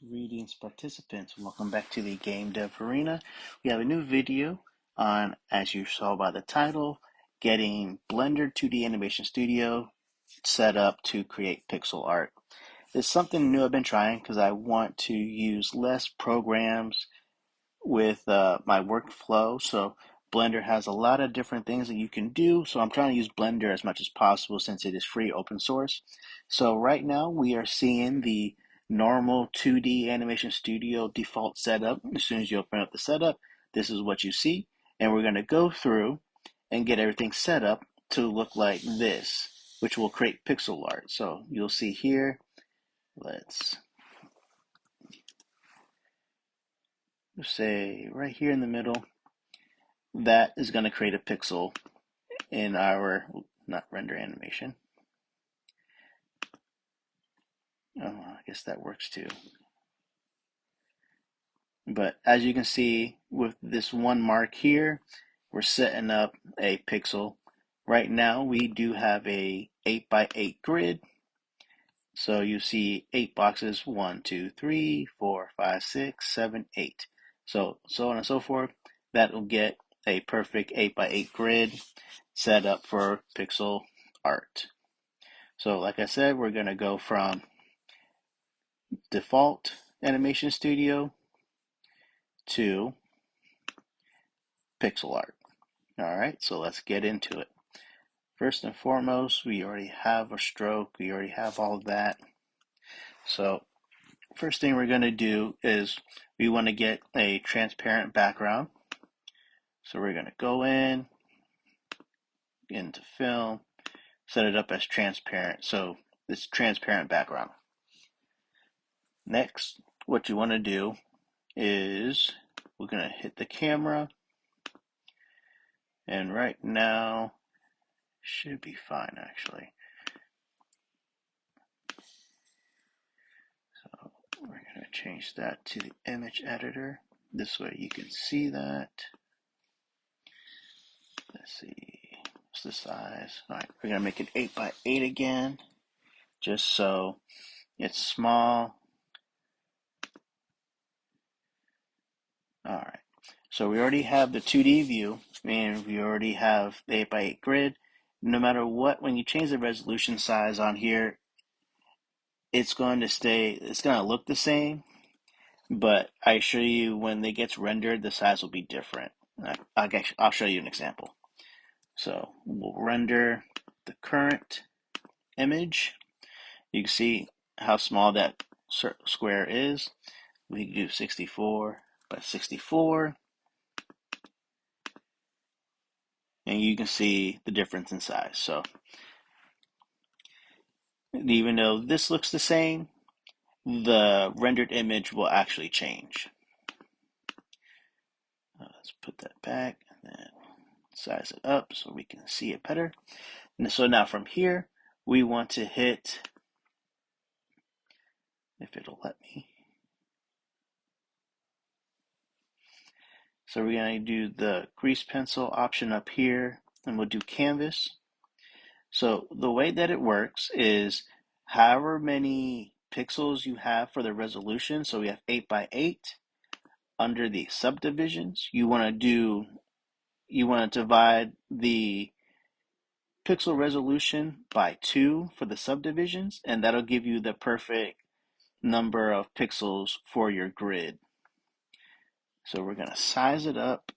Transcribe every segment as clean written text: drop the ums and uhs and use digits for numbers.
Greetings, participants. Welcome back to the Game Dev Arena. We have a new video on, as you saw by the title, getting Blender 2D Animation Studio set up to create pixel art. It's something new I've been trying because I want to use less programs with my workflow. So Blender has a lot of different things that you can do. So I'm trying to use Blender as much as possible since it is free open source. So right now we are seeing the normal 2D Animation Studio default setup. As soon as you open up the setup, this is what you see. And we're going to go through and get everything set up to look like this, which will create pixel art. So you'll see here, let's say right here in the middle, that is going to create a pixel in our, not render animation. Oh, I guess that works too. But as you can see with this one mark here, we're setting up a pixel. Right now we do have a 8x8 grid. So you see 8 boxes, 1, 2, 3, 4, 5, 6, 7, 8. So on and so forth. That will get a perfect 8x8 grid set up for pixel art. So like I said, we're going to go from default Animation Studio to pixel art. All right, so let's get into it. First and foremost, we already have a stroke. We already have all of that. So first thing we're going to do is we want to get a transparent background. So we're going to go into film, set it up as transparent. So this transparent background. Next, what you want to do is we're going to hit the camera. And right now, should be fine actually. So we're going to change that to the image editor. This way you can see that. Let's see, what's the size? All right, we're going to make it 8x8 again, just so it's small. All right, so we already have the 2D view, and we already have the 8x8 grid. No matter what, when you change the resolution size on here, it's going to look the same, but I assure you when it gets rendered, the size will be different. I'll show you an example. So we'll render the current image. You can see how small that square is. We can do 64 by 64. And you can see the difference in size. So even though this looks the same, the rendered image will actually change. Let's put that back and then size it up so we can see it better. And so now from here, we want to hit, if it'll let me. So we're going to do the grease pencil option up here, and we'll do canvas. So the way that it works is however many pixels you have for the resolution, so we have 8x8, under the subdivisions, you want to divide the pixel resolution by 2 for the subdivisions, and that'll give you the perfect number of pixels for your grid. So we're going to size it up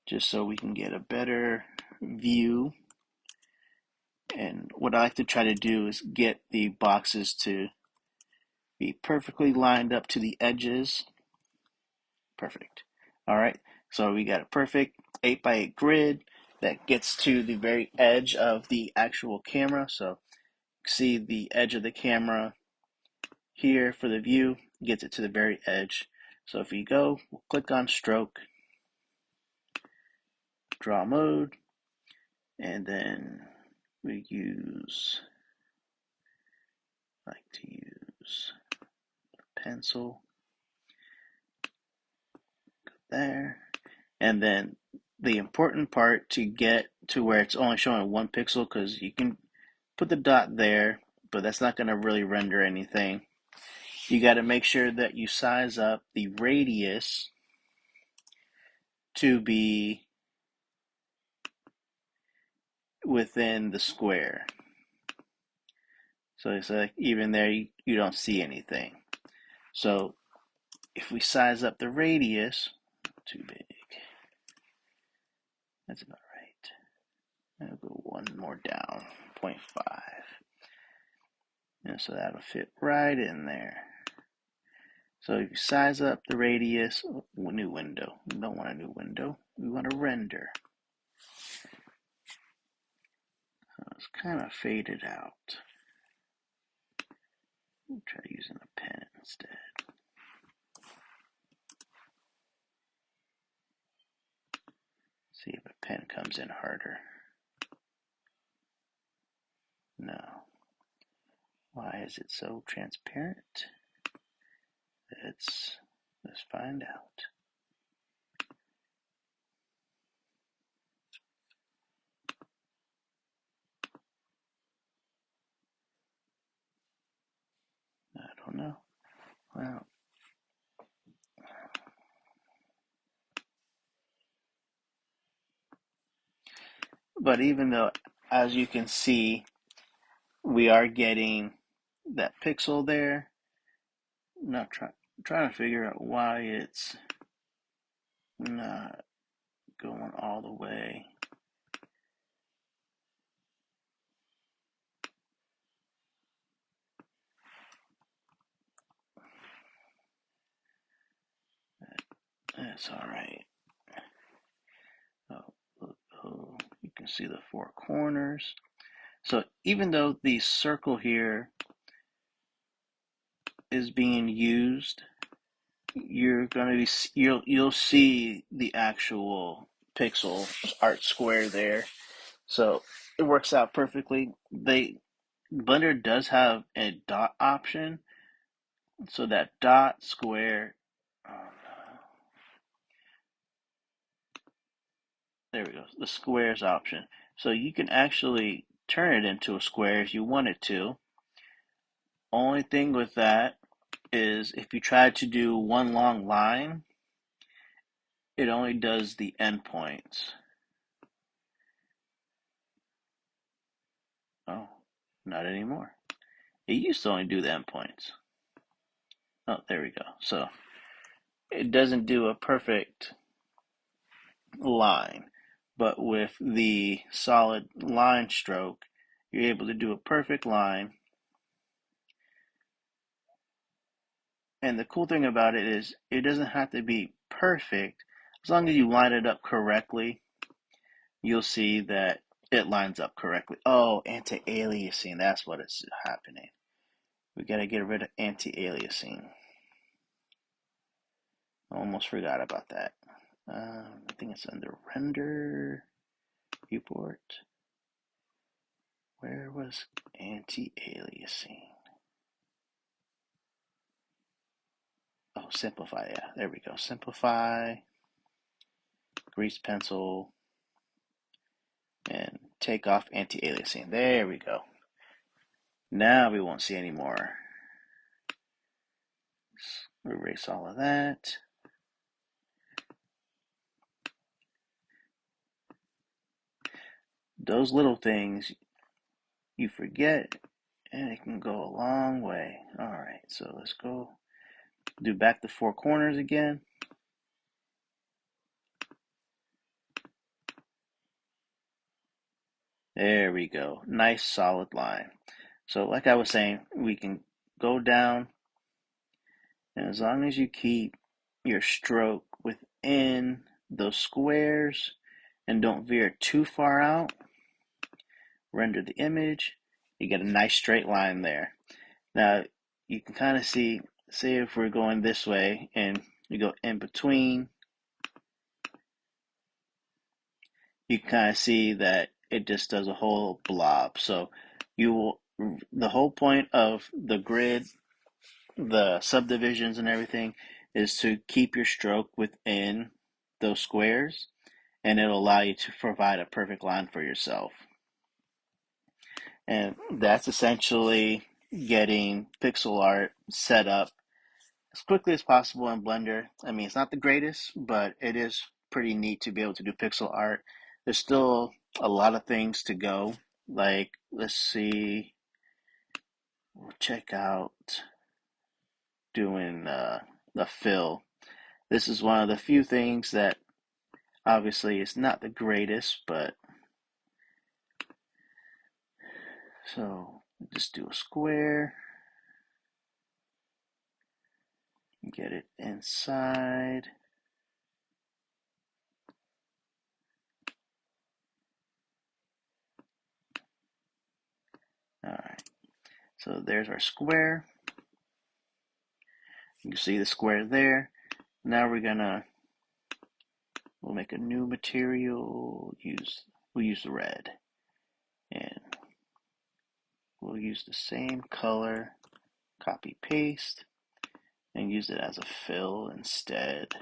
just so we can get a better view. And what I like to try to do is get the boxes to be perfectly lined up to the edges. Perfect. All right, so we got a perfect 8x8 grid that gets to the very edge of the actual camera. So see the edge of the camera here for the view, gets it to the very edge. So if you go, we'll click on stroke, draw mode, and then we like to use pencil there. And then the important part to get to where it's only showing 1 pixel, because you can put the dot there, but that's not going to really render anything. you got to make sure that you size up the radius to be within the square. So it's like even there you don't see anything. So if we size up the radius, too big. That's about right. I'll go one more down, 0.5. And so that'll fit right in there. So if you size up the radius, new window. We don't want a new window. We want to render. So it's kind of faded out. We'll try using a pen instead. See if a pen comes in harder. No. Why is it so transparent? Let's find out. I don't know. Well, but even though, as you can see, we are getting that pixel there, I'm not trying to figure out why it's not going all the way. That's all right. Oh, you can see the four corners. So even though the circle here is being used, you're gonna be you'll see the actual pixel art square there. So it works out perfectly. Blender does have a dot option, so that dot square. There we go. The squares option. So you can actually turn it into a square if you wanted to. Only thing with that is if you try to do one long line, it only does the endpoints. Oh, not anymore. It used to only do the endpoints. Oh, there we go. So it doesn't do a perfect line, but with the solid line stroke, you're able to do a perfect line. And the cool thing about it is it doesn't have to be perfect. As long as you line it up correctly, you'll see that it lines up correctly. Oh, anti-aliasing, that's what is happening. We gotta get rid of anti-aliasing. Almost forgot about that. I think it's under render, viewport. Where was anti-aliasing? Oh, simplify, yeah, there we go. Simplify, grease pencil, and take off anti-aliasing. There we go. Now we won't see any more. Let's erase all of that. Those little things you forget, and it can go a long way. All right, so let's go do back the four corners again. There we go. Nice solid line. So like I was saying, we can go down, and as long as you keep your stroke within those squares and don't veer too far out, render the image, you get a nice straight line there. Now you can kind of see, say if we're going this way and you go in between, you can kind of see that it just does a whole blob. So you will, the whole point of the grid, the subdivisions and everything is to keep your stroke within those squares, and it'll allow you to provide a perfect line for yourself. And that's essentially getting pixel art set up as quickly as possible in Blender. I mean, it's not the greatest, but it is pretty neat to be able to do pixel art. There's still a lot of things to go. Like, let's see, we'll check out doing the fill. This is one of the few things that obviously is not the greatest, but so just do a square, get it inside. All right, so there's our square. You can see the square there. Now we'll make a new material. We'll use the red, and we'll use the same color. Copy paste, and use it as a fill instead.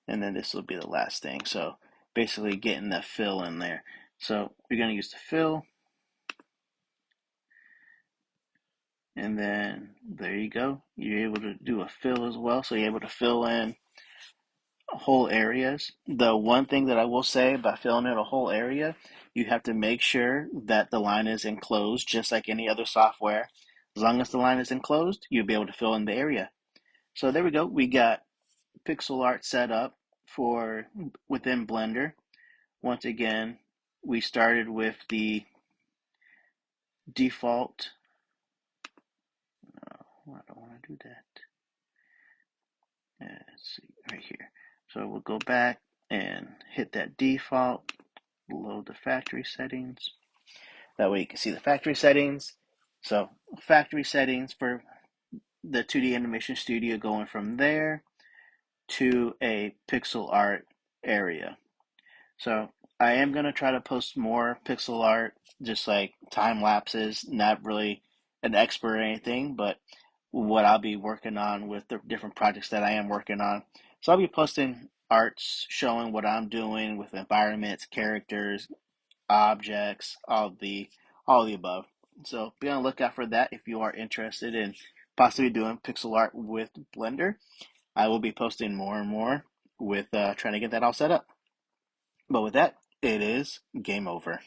And then this will be the last thing. So basically getting that fill in there. So we're going to use the fill. And then there you go. You're able to do a fill as well. So you're able to fill in whole areas. The one thing that I will say about filling in a whole area, you have to make sure that the line is enclosed just like any other software. As long as the line is enclosed, you'll be able to fill in the area. So there we go. We got pixel art set up for within Blender. Once again, we started with the default. Oh, I don't want to do that. Let's see, right here. So we'll go back and hit that default, load the factory settings. That way you can see the factory settings. So factory settings for the 2D Animation Studio, going from there to a pixel art area. So I am going to try to post more pixel art, just like time lapses, not really an expert or anything, but what I'll be working on with the different projects that I am working on. So I'll be posting arts showing what I'm doing with environments, characters, objects, all the above. So be on the lookout for that if you are interested in possibly doing pixel art with Blender. I will be posting more and more with trying to get that all set up. But with that, it is game over.